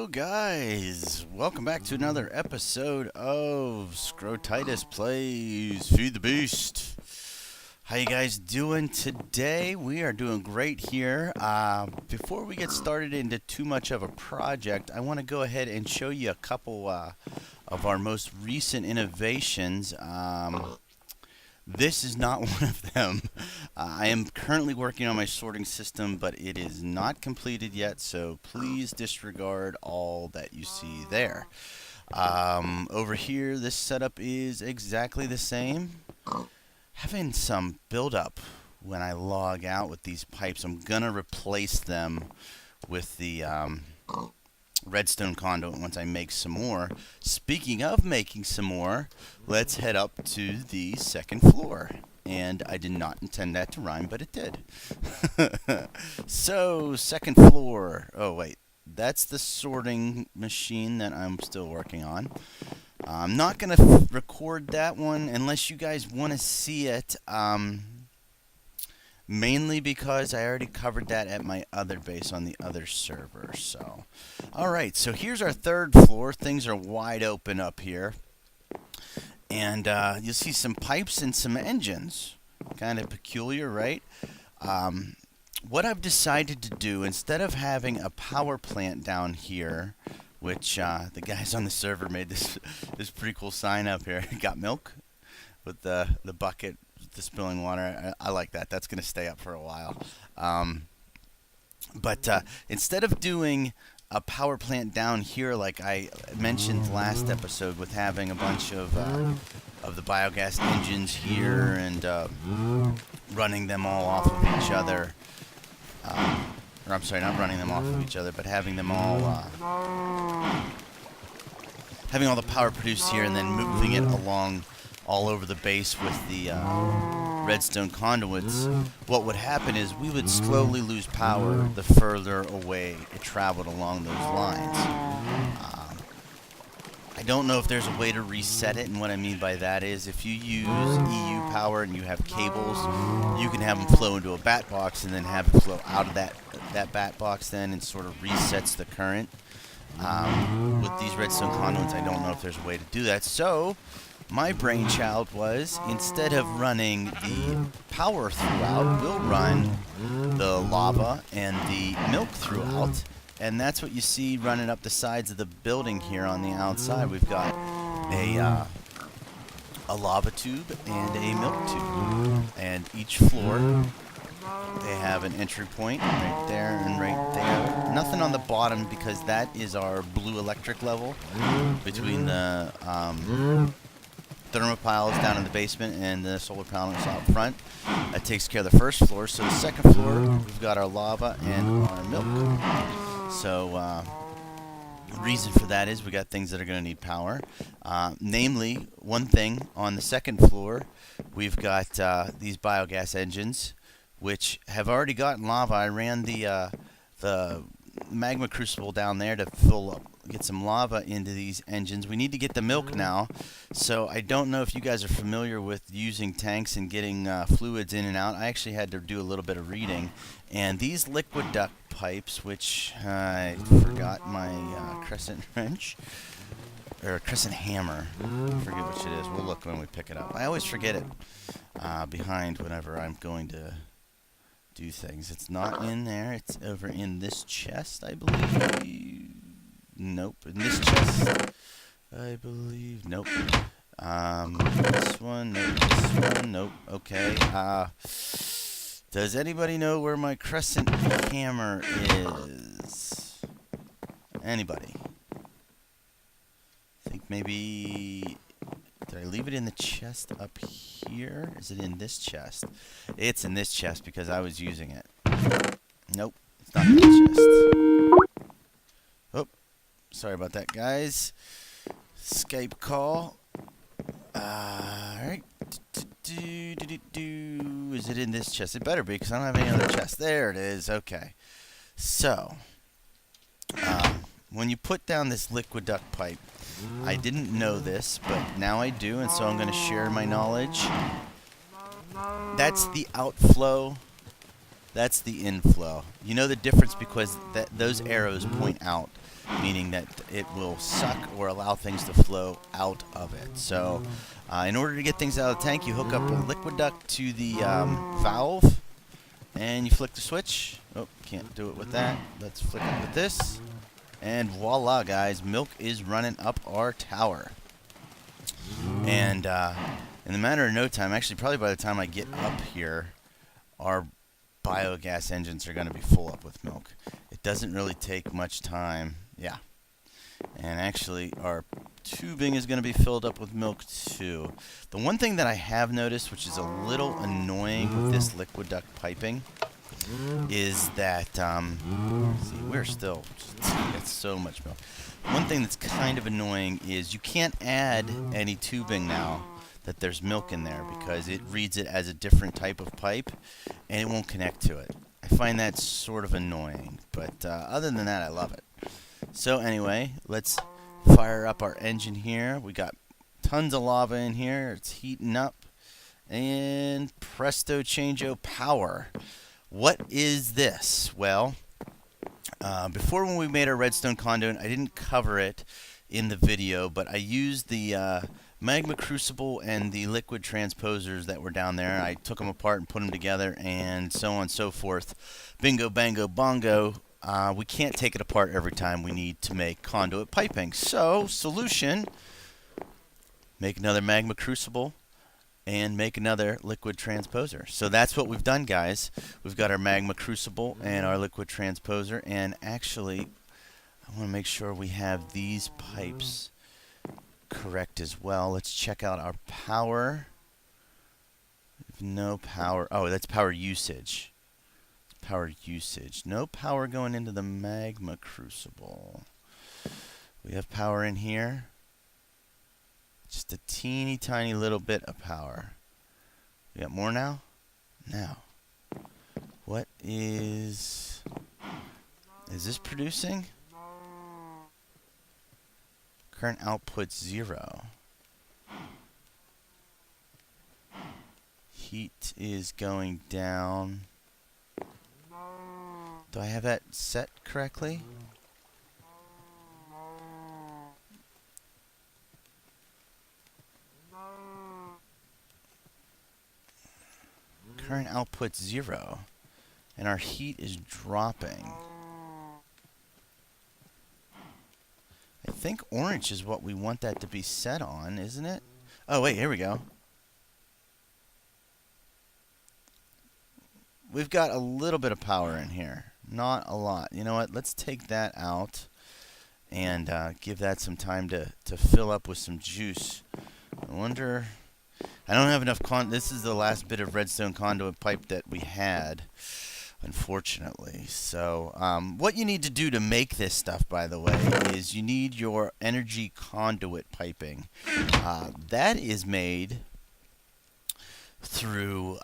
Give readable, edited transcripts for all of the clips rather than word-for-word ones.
Hello guys, welcome back to another episode of Scrotitis Plays Feed the Beast. How you guys doing today? We are doing great here. Before we get started into too much of a project, I want to go ahead and show you a couple of our most recent innovations. This is not one of them. I am currently working on my sorting system, but it is not completed yet, so please disregard all that you see there. Over here, this setup is exactly the same. Having some buildup when I log out with these pipes. I'm going to replace them with the Redstone Conduit once I make some more. Speaking of making some more, let's head up to the second floor. And I did not intend that to rhyme, but it did. So, second floor. Oh, wait. That's the sorting machine that I'm still working on. I'm not going to record that one unless you guys want to see it. Mainly because I already covered that at my other base on the other server. So, alright, so here's our third floor. Things are wide open up here. And you'll see some pipes and some engines. Kind of peculiar, right? What I've decided to do, instead of having a power plant down here, which the guys on the server made this pretty cool sign up here. Got milk with the bucket. The spilling water. I like that. That's going to stay up for a while. But instead of doing a power plant down here like I mentioned last episode with having a bunch of the biogas engines here and running them all off of each other, or I'm sorry, not running them off of each other, but having them all having all the power produced here and then moving it along all over the base with the redstone conduits, what would happen is we would slowly lose power the further away it traveled along those lines. I don't know if there's a way to reset it, and what I mean by that is if you use EU power and you have cables, you can have them flow into a bat box and then have it flow out of that bat box then and sort of resets the current. With these redstone conduits, I don't know if there's a way to do that. So my brainchild was, instead of running the power throughout, we'll run the lava and the milk throughout. And that's what you see running up the sides of the building here on the outside. We've got a lava tube and a milk tube. And each floor, they have an entry point right there and right there. Nothing on the bottom because that is our blue electric level between the thermopiles down in the basement and the solar panels out front. That takes care of the first floor. So the second floor, we've got our lava and our milk. So the reason for that is we got things that are going to need power. Namely, one thing on the second floor, we've got these biogas engines, which have already gotten lava. I ran the Magma Crucible down there to get some lava into these engines. We need to get the milk now, so I don't know if you guys are familiar with using tanks and getting fluids in and out. I actually had to do a little bit of reading, and these liquid duct pipes, which I forgot my crescent wrench, or crescent hammer, I forget which it is. We'll look when we pick it up. I always forget it behind whenever I'm going to do things. It's not in there. It's over in this chest, I believe. Nope. In this chest, I believe. Nope. This one. Nope. This one. Nope. Okay. Does anybody know where my crescent hammer is? Anybody? I think maybe... Did I leave it in the chest up here? Is it in this chest? It's in this chest because I was using it. Nope. It's not in the chest. Oh. Sorry about that, guys. Skype call. Alright. Is it in this chest? It better be because I don't have any other chest. There it is. Okay. So, when you put down this liquid duct pipe, I didn't know this, but now I do, and so I'm going to share my knowledge. That's the outflow. That's the inflow. You know the difference because those arrows point out. meaning that it will suck or allow things to flow out of it. So in order to get things out of the tank, you hook up a liquid duct to the valve, and you flick the switch. Oh, can't do it with that. Let's flick it with this. And voila, guys, milk is running up our tower. And in the matter of no time, actually probably by the time I get up here, our biogas engines are going to be full up with milk. It doesn't really take much time. Yeah. And actually our tubing is going to be filled up with milk too. The one thing that I have noticed, which is a little annoying with this liquid duct piping, is that, see, we're still, got so much milk. One thing that's kind of annoying is you can't add any tubing now that there's milk in there, because it reads it as a different type of pipe and it won't connect to it. I find that sort of annoying, but other than that, I love it. So anyway, let's fire up our engine here. We got tons of lava in here. It's heating up, and presto changeo power. What is this? Well, before, when we made our redstone conduit, I didn't cover it in the video, but I used the Magma Crucible and the liquid transposers that were down there. I took them apart and put them together, and so on and so forth. Bingo, bango, bongo. We can't take it apart every time we need to make conduit piping. So, solution, make another Magma Crucible and make another liquid transposer. So that's what we've done, guys. We've got our Magma Crucible and our liquid transposer, and actually I want to make sure we have these pipes correct as well. Let's check out our power. No power. Oh, that's power usage. Power usage. No power going into the Magma Crucible. We have power in here. Just a teeny tiny little bit of power. We got more now? Now. What is this producing? Current output 0. Heat is going down. Do I have that set correctly? Current output 0, and our heat is dropping. I think orange is what we want that to be set on, isn't it? Oh wait, here we go. We've got a little bit of power in here, not a lot. You know what? Let's take that out and give that some time to fill up with some juice. I wonder. I don't have enough this is the last bit of redstone conduit pipe that we had, unfortunately. So, what you need to do to make this stuff, by the way, is you need your energy conduit piping. That is made through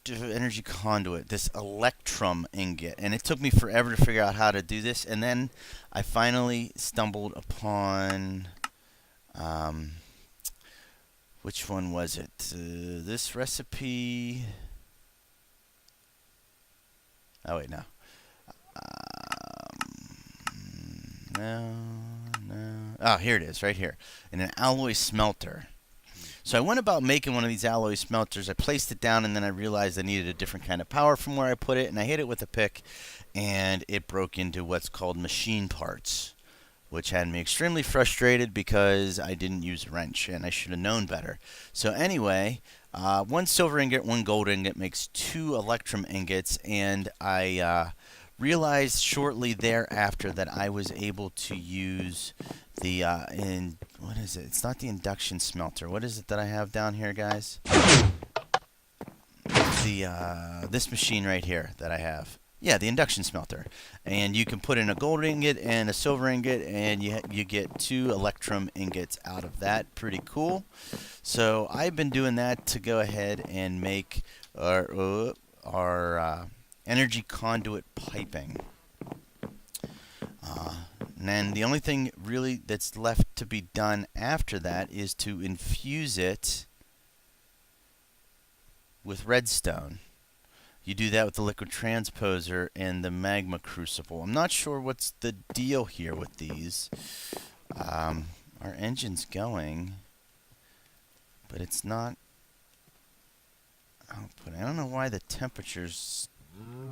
energy conduit, this electrum ingot, and it took me forever to figure out how to do this, and then I finally stumbled upon which one was it? This recipe. Oh wait, no. No. Oh, here it is, right here, in an alloy smelter. So I went about making one of these alloy smelters. I placed it down, and then I realized I needed a different kind of power from where I put it, and I hit it with a pick, and it broke into what's called machine parts, which had me extremely frustrated because I didn't use a wrench, and I should have known better. So anyway, one silver ingot, one gold ingot makes 2 electrum ingots, and I realized shortly thereafter that I was able to use the what is it? It's not the induction smelter. What is it that I have down here, guys? The this machine right here that I have. Yeah, the induction smelter. And you can put in a gold ingot and a silver ingot, and you get 2 electrum ingots out of that. Pretty cool. So I've been doing that to go ahead and make our energy conduit piping. And then the only thing really that's left to be done after that is to infuse it with redstone. You do that with the liquid transposer and the Magma Crucible. I'm not sure what's the deal here with these. Our engine's going, but it's not outputting. I don't know why the temperature's...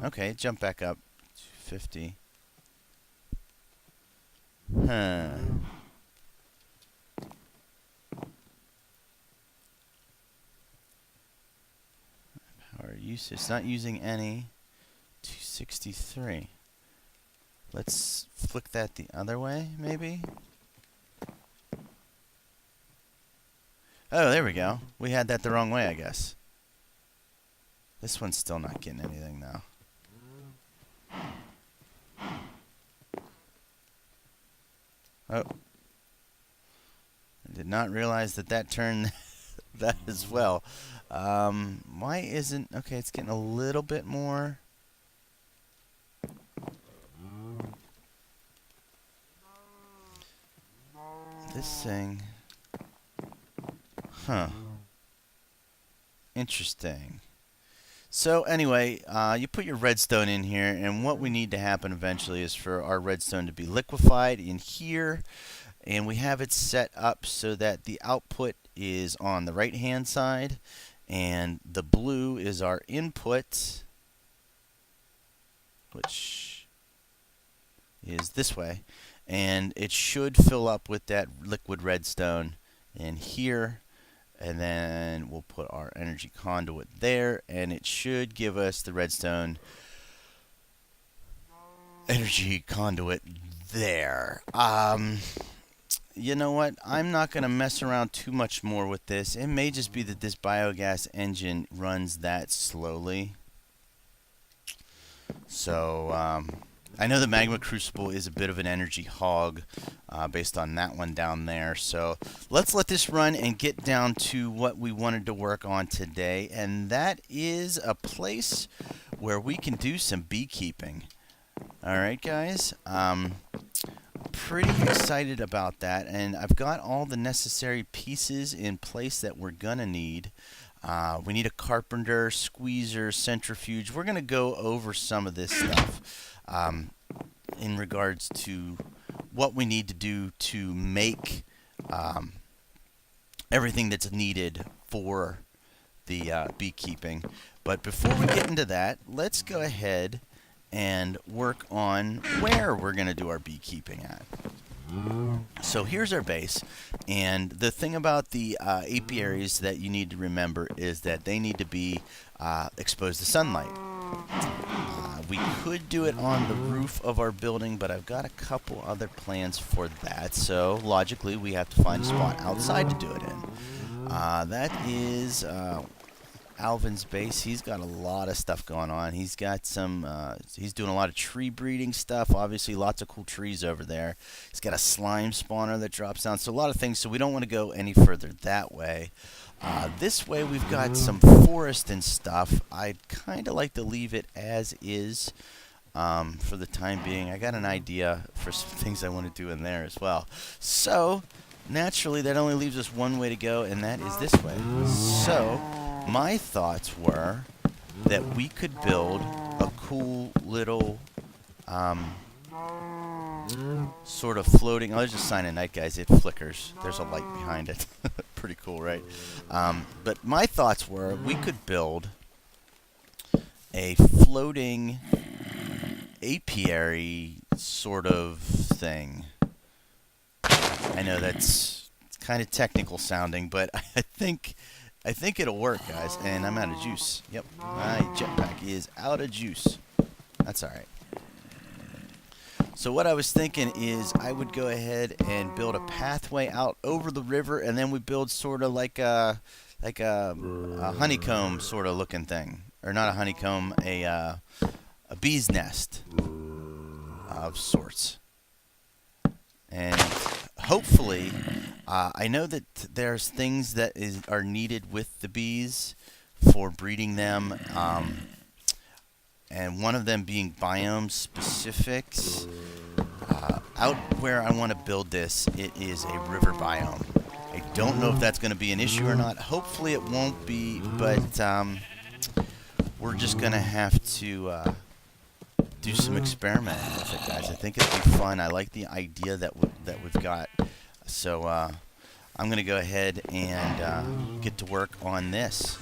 Okay, jump back up to 50. Huh. Power usage. It's not using any. 263. Let's flick that the other way, maybe? Oh, there we go. We had that the wrong way, I guess. This one's still not getting anything now. Oh. I did not realize that that turned that as well. Why isn't... Okay, it's getting a little bit more. This thing... Huh. Interesting. So anyway, you put your redstone in here, and what we need to happen eventually is for our redstone to be liquefied in here, and we have it set up so that the output is on the right hand side, and the blue is our input, which is this way, and it should fill up with that liquid redstone in here. And then we'll put our energy conduit there, and it should give us the redstone energy conduit there. You know what? I'm not going to mess around too much more with this. It may just be that this biogas engine runs that slowly. So, I know the Magma Crucible is a bit of an energy hog based on that one down there. So let's let this run and get down to what we wanted to work on today. And that is a place where we can do some beekeeping. Alright guys, pretty excited about that. And I've got all the necessary pieces in place that we're going to need. We need a carpenter, squeezer, centrifuge. We're going to go over some of this stuff. In regards to what we need to do to make everything that's needed for the beekeeping. But before we get into that, let's go ahead and work on where we're going to do our beekeeping at. So here's our base, and the thing about the apiaries that you need to remember is that they need to be exposed to sunlight. We could do it on the roof of our building, but I've got a couple other plans for that, so logically we have to find a spot outside to do it in. That is Alvin's base. He's got a lot of stuff going on. He's got some, he's doing a lot of tree breeding stuff. Obviously, lots of cool trees over there. He's got a slime spawner that drops down. So a lot of things. So we don't want to go any further that way. This way, we've got some forest and stuff. I'd kind of like to leave it as is for the time being. I got an idea for some things I want to do in there as well. So naturally, that only leaves us one way to go, and that is this way. So my thoughts were that we could build a cool little sort of floating... Oh, there's a sign at night, guys. It flickers. There's a light behind it. Pretty cool, right? But my thoughts were we could build a floating apiary sort of thing. I know that's kind of technical sounding, but I think it'll work, guys. And I'm out of juice. Yep, my jetpack is out of juice. That's all right. So what I was thinking is I would go ahead and build a pathway out over the river, and then we build sort of like a honeycomb sort of looking thing, or not a honeycomb, a bee's nest of sorts. And hopefully, I know that there's things that are needed with the bees for breeding them, and one of them being biome specifics. Out where I want to build this, it is a river biome. I don't know if that's going to be an issue or not. Hopefully it won't be, but we're just gonna have to do some experimenting with it, guys. I think it'll be fun. I like the idea that we've got. So I'm gonna go ahead and get to work on this.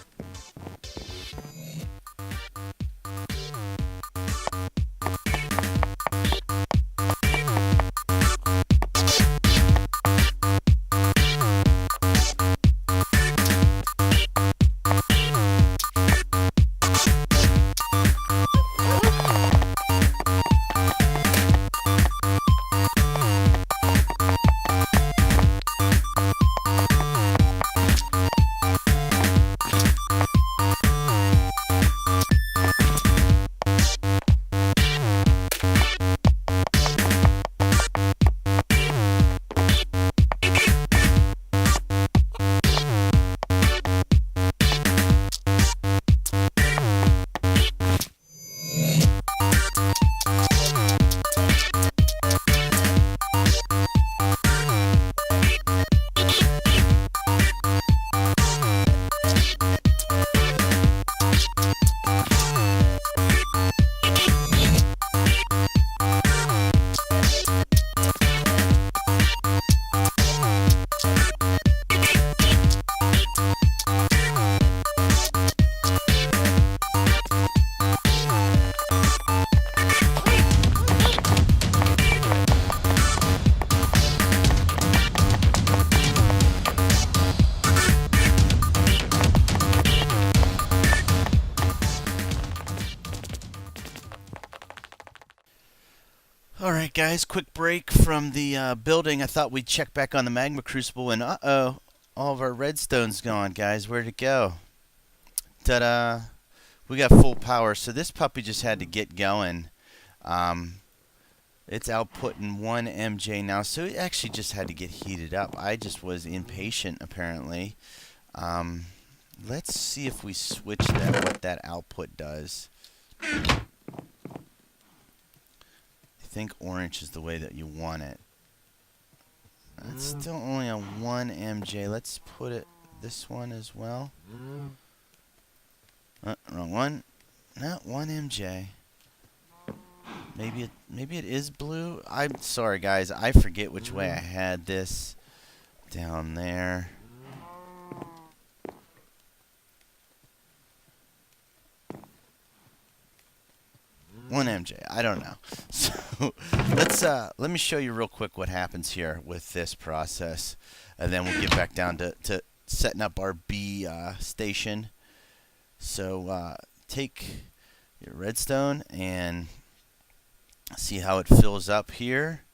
Alright guys, quick break from the building. I thought we'd check back on the Magma Crucible, and uh-oh, all of our redstone's gone, guys. Where'd it go? Ta-da! We got full power, so this puppy just had to get going. It's outputting 1 MJ now, so it actually just had to get heated up. I just was impatient, apparently. Let's see if we switch that, what that output does. I think orange is the way that you want it. It's still only a 1 MJ. Let's put it this one as well. Wrong one. Not 1 MJ. Maybe it is blue. I'm sorry, guys. I forget which way I had this down there. One MJ. I don't know. So let me show you real quick what happens here with this process, and then we'll get back down to setting up our B station. So take your redstone and see how it fills up here.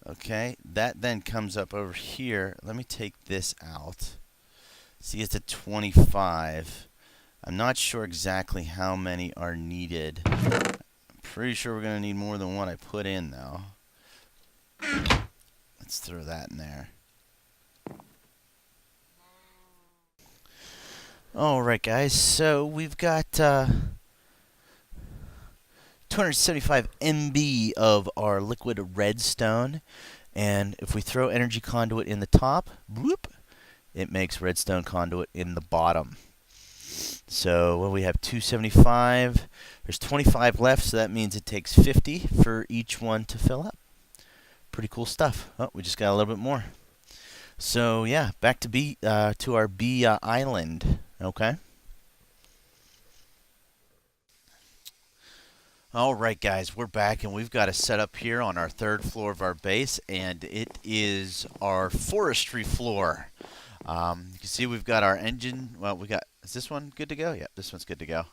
Okay, that then comes up over here. Let me take this out. See, it's at 25. I'm not sure exactly how many are needed. I'm pretty sure we're going to need more than what I put in, though. Let's throw that in there. Alright, guys, so we've got 275 MB of our liquid redstone. And if we throw energy conduit in the top, whoop, it makes redstone conduit in the bottom. So well, we have 275. There's 25 left, so that means it takes 50 for each one to fill up. Pretty cool stuff. Oh, we just got a little bit more. So yeah, back to to our B island. Okay. Alright guys, we're back, and we've got a setup here on our 3rd floor of our base, and it is our forestry floor. You can see we've got our engine. Well, is this one good to go? Yeah, this one's good to go.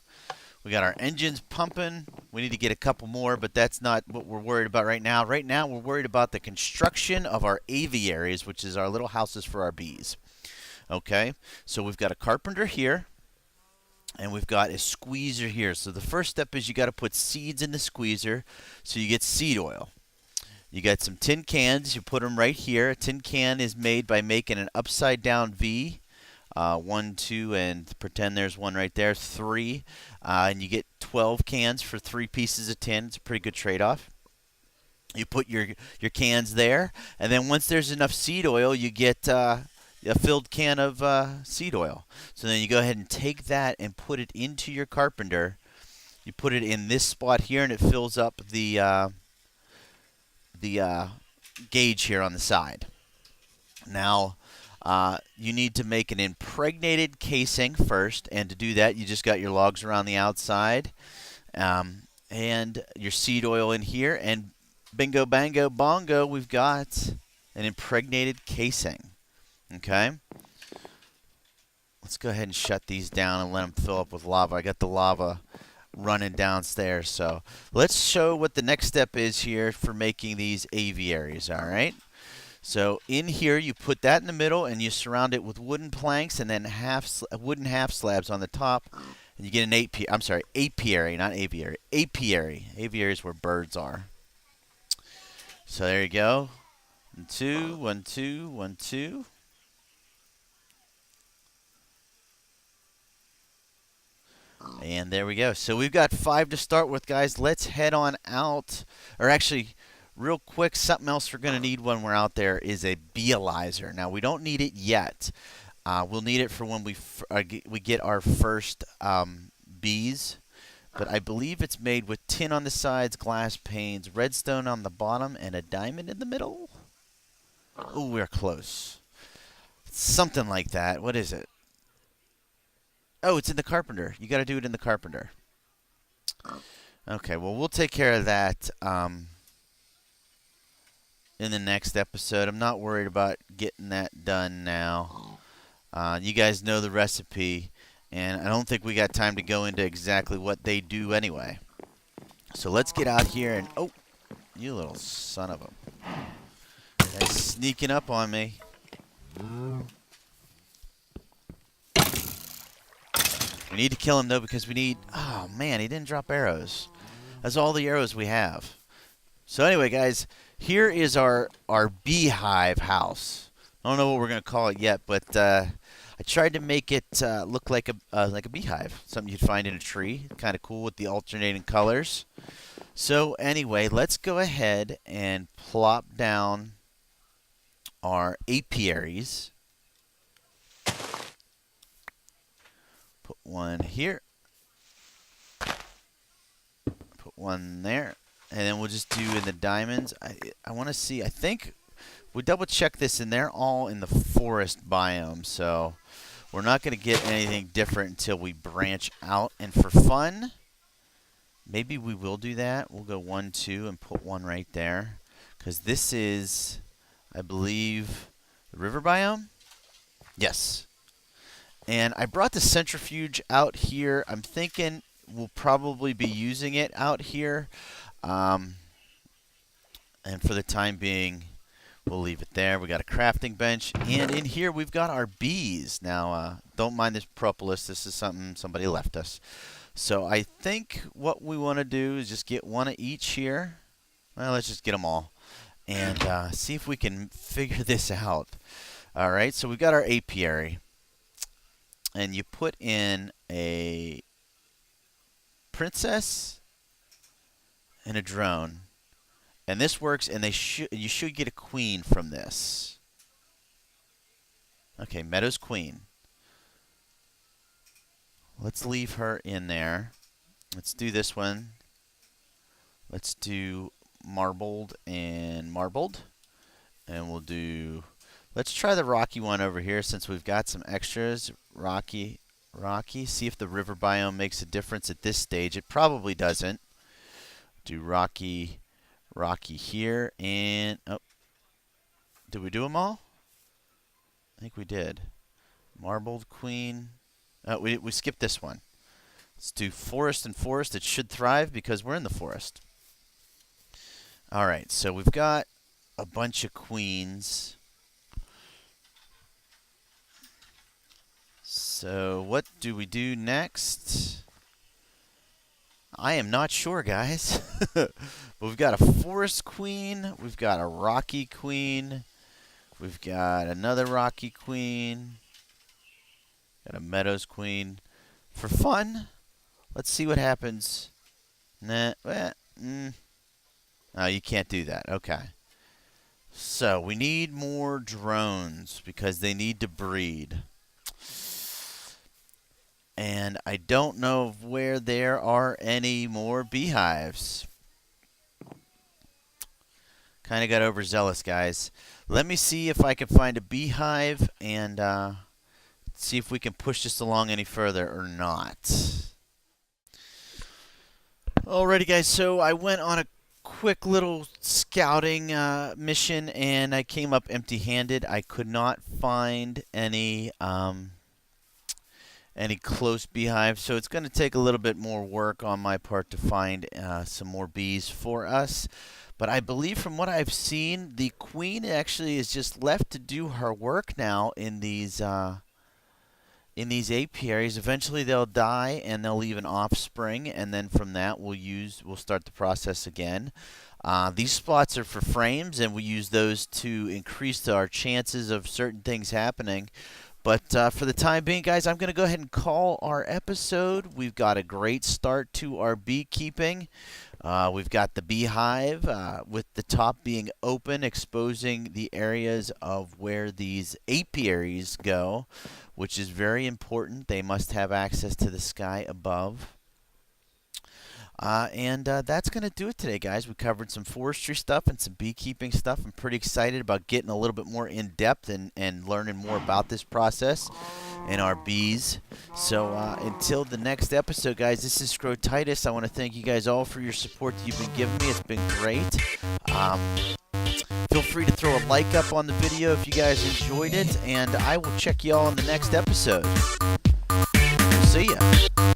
We got our engines pumping. We need to get a couple more, but that's not what we're worried about right now. Right now, we're worried about the construction of our aviaries, which is our little houses for our bees. Okay, so we've got a carpenter here, and we've got a squeezer here. So the first step is you got to put seeds in the squeezer so you get seed oil. You got some tin cans. You put them right here. A tin can is made by making an upside down V. 1, 2, and pretend there's one right there. 3, and you get 12 cans for 3 pieces of tin. It's a pretty good trade-off. You put your cans there, and then once there's enough seed oil, you get a filled can of seed oil. So then you go ahead and take that and put it into your Carpenter. You put it in this spot here, and it fills up the gauge here on the side. Now, you need to make an impregnated casing first, and to do that, you just got your logs around the outside, and your seed oil in here, and bingo, bango, bongo, we've got an impregnated casing. Okay? Let's go ahead and shut these down and let them fill up with lava. I got the lava running downstairs, so let's show what the next step is here for making these aviaries, all right? So in here, you put that in the middle, and you surround it with wooden planks, and then wooden half slabs on the top, and you get an apiary, not aviary. Apiary. Aviary is where birds are. So there you go. 1, 2, 1, 2, 1, 2. And there we go. So we've got 5 to start with, guys. Let's head on out. Or actually, real quick, something else we're going to need when we're out there is a beealizer. Now, we don't need it yet. We'll need it for when we get our first bees. But I believe it's made with tin on the sides, glass panes, redstone on the bottom, and a diamond in the middle. Oh, we're close. Something like that. What is it? Oh, it's in the Carpenter. You got to do it in the Carpenter. Okay, well, we'll take care of that in the next episode. I'm not worried about getting that done now. You guys know the recipe, and I don't think we got time to go into exactly what they do anyway. So let's get out here and... Oh, you little son of a... Guy's sneaking up on me. We need to kill him, though, because we need... Oh, man, he didn't drop arrows. That's all the arrows we have. So anyway, guys, here is our beehive house. I don't know what we're going to call it yet, but I tried to make it look like a beehive, something you'd find in a tree. Kind of cool with the alternating colors. So anyway, let's go ahead and plop down our apiaries. Put one here. Put one there. And then we'll just do in the diamonds. I want to see. I think we double check this, and they're all in the forest biome. So we're not going to get anything different until we branch out. And for fun, maybe we will do that. We'll go 1, 2, and put one right there. Because this is, I believe, the river biome? Yes. And I brought the centrifuge out here. I'm thinking we'll probably be using it out here. And for the time being, we'll leave it there. We got a crafting bench. And in here, we've got our bees. Now, don't mind this propolis. This is something somebody left us. So I think what we want to do is just get one of each here. Well, let's just get them all. And see if we can figure this out. All right, so we've got our apiary. And you put in a princess and a drone. And this works, and you should get a queen from this. Okay, Meadows Queen. Let's leave her in there. Let's do this one. Let's do marbled and marbled. And we'll do... Let's try the rocky one over here since we've got some extras. Rocky. See if the river biome makes a difference at this stage. It probably doesn't. Do rocky here. And, oh. Did we do them all? I think we did. Marbled queen. Oh, we skipped this one. Let's do forest and forest. It should thrive because we're in the forest. All right, so we've got a bunch of queens. So what do we do next? I am not sure, guys. But we've got a forest queen. We've got a rocky queen. We've got another rocky queen. Got a meadows queen. For fun, let's see what happens. Nah, Oh, you can't do that. Okay. So we need more drones because they need to breed. And I don't know where there are any more beehives. Kind of got overzealous, guys. Let me see if I can find a beehive and see if we can push this along any further or not. Alrighty, guys, so I went on a quick little scouting mission and I came up empty-handed. I could not find any close beehives, so it's going to take a little bit more work on my part to find some more bees for us. But I believe from what I've seen, the queen actually is just left to do her work now in these apiaries. Eventually they'll die and they'll leave an offspring, and then from that we'll start the process again. These spots are for frames, and we use those to increase our chances of certain things happening. But for the time being, guys, I'm going to go ahead and call our episode. We've got a great start to our beekeeping. We've got the beehive with the top being open, exposing the areas of where these apiaries go, which is very important. They must have access to the sky above. That's going to do it today, guys. We covered some forestry stuff and some beekeeping stuff. I'm pretty excited about getting a little bit more in depth and learning more about this process and our bees. So until the next episode, guys, this is Scrotitis. I want to thank you guys all for your support that you've been giving me. It's been great. Feel free to throw a like up on the video if you guys enjoyed it, and I will check you all in the next episode. See ya.